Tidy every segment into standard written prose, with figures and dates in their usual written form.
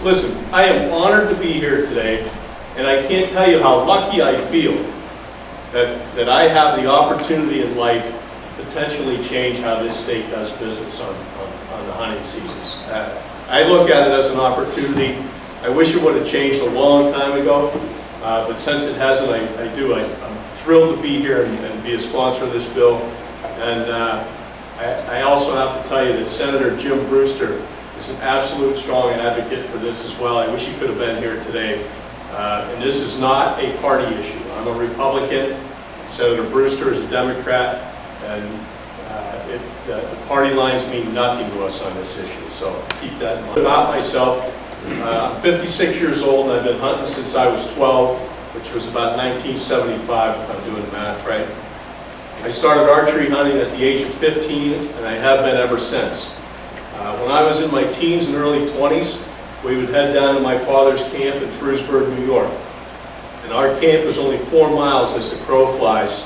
Listen, I am honored to be here today, and I can't tell you how lucky I feel that I have the opportunity in life to potentially change how this state does business on the hunting seasons. I look at it as an opportunity. I wish it would have changed a long time ago, but since it hasn't, I'm thrilled to be here and be a sponsor of this bill. And I also have to tell you that Senator Jim Brewster is an absolute strong advocate for this as well. I wish he could have been here today. And this is not a party issue. I'm a Republican. Senator Brewster is a Democrat. And the party lines mean nothing to us on this issue. So keep that in mind. About myself, I'm 56 years old and I've been hunting since I was 12, which was about 1975 if I'm doing the math right. I started archery hunting at the age of 15 and I have been ever since. When I was in my teens and early 20s, we would head down to my father's camp in Frewsburg, New York. And our camp was only 4 miles as the crow flies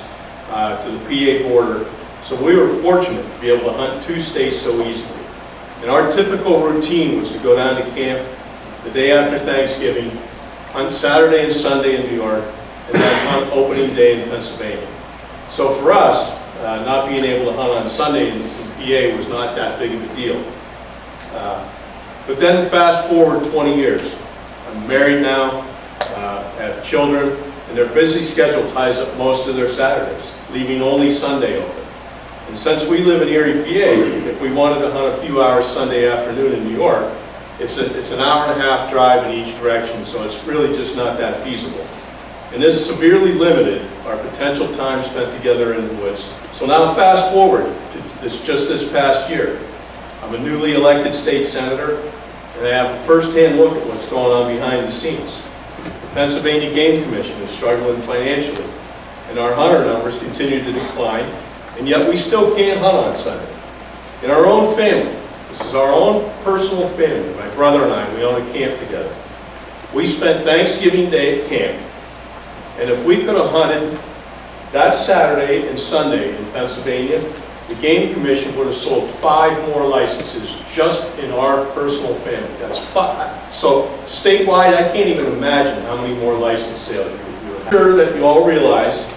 to the PA border. So we were fortunate to be able to hunt 2 states so easily. And our typical routine was to go down to camp the day after Thanksgiving, hunt Saturday and Sunday in New York, and then hunt opening day in Pennsylvania. So for us, not being able to hunt on Sunday in PA was not that big of a deal. But then fast forward 20 years. I'm married now, have children, and their busy schedule ties up most of their Saturdays, leaving only Sunday open. And since we live in Erie, PA, if we wanted to hunt a few hours Sunday afternoon in New York, it's an hour-and-a-half drive in each direction, so it's really just not that feasible. And this severely limited our potential time spent together in the woods. So now fast forward to just this past year. I'm a newly elected state senator, and I have a first-hand look at what's going on behind the scenes. The Pennsylvania Game Commission is struggling financially, and our hunter numbers continue to decline, and yet we still can't hunt on Sunday. In our own family, this is our own personal family, my brother and I, we own a camp together. We spent Thanksgiving Day at camp, and if we could have hunted that Saturday and Sunday in Pennsylvania, the Game Commission would have sold 5 more licenses just in our personal family. That's 5. So statewide, I can't even imagine how many more license sales you would have. I'm sure that you all realize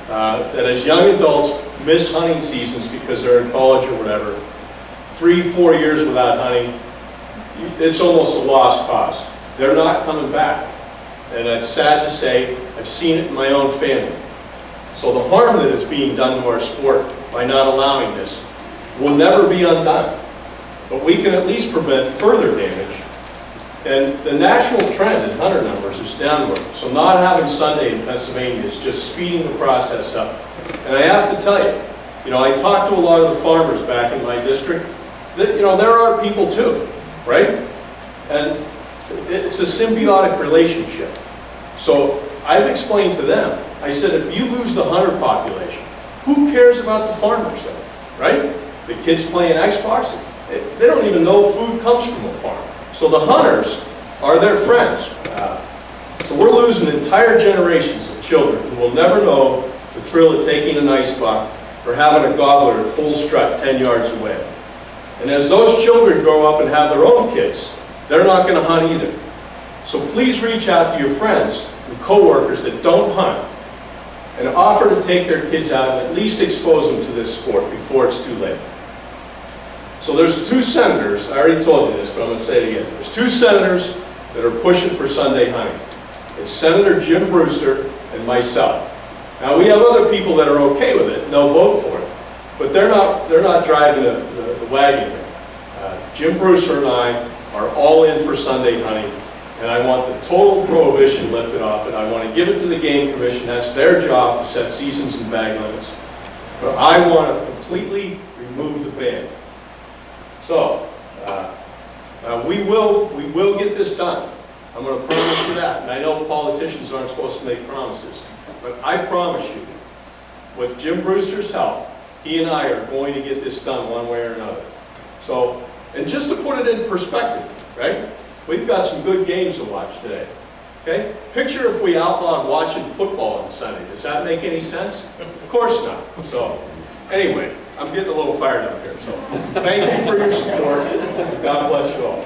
that as young adults miss hunting seasons because they're in college or whatever, 3-4 years without hunting, it's almost a lost cause. They're not coming back. And it's sad to say, I've seen it in my own family. So the harm that is being done to our sport by not allowing this will never be undone. But we can at least prevent further damage. And the national trend in hunter numbers is downward. So not having Sunday in Pennsylvania is just speeding the process up. And I have to tell you, I talked to a lot of the farmers back in my district that, there are people too, right? And it's a symbiotic relationship. So I've explained to them, I said, if you lose the hunter population, who cares about the farmers then, right? The kids playing Xbox, they don't even know food comes from a farm. So the hunters are their friends. So we're losing entire generations of children who will never know the thrill of taking an ice buck or having a gobbler at full strut 10 yards away. And as those children grow up and have their own kids, they're not going to hunt either. So please reach out to your friends and coworkers that don't hunt and offer to take their kids out and at least expose them to this sport before it's too late. So there's 2 senators, I already told you this, but I'm going to say it again. There's 2 senators that are pushing for Sunday hunting. It's Senator Jim Brewster and myself. Now we have other people that are okay with it, and they'll vote for it, but they're not driving the wagon here. Jim Brewster and I are all in for Sunday hunting, and I want the total prohibition lifted off it. I want to give it to the Game Commission. That's their job to set seasons and bag limits. But I want to completely remove the ban. So we will get this done. I'm going to promise you that. And I know politicians aren't supposed to make promises, but I promise you, with Jim Brewster's help, he and I are going to get this done one way or another. So, and just to put it in perspective, right? We've got some good games to watch today. Okay? Picture if we outlawed watching football on Sunday. Does that make any sense? Of course not. So, anyway, I'm getting a little fired up here. So, thank you for your support. God bless you all.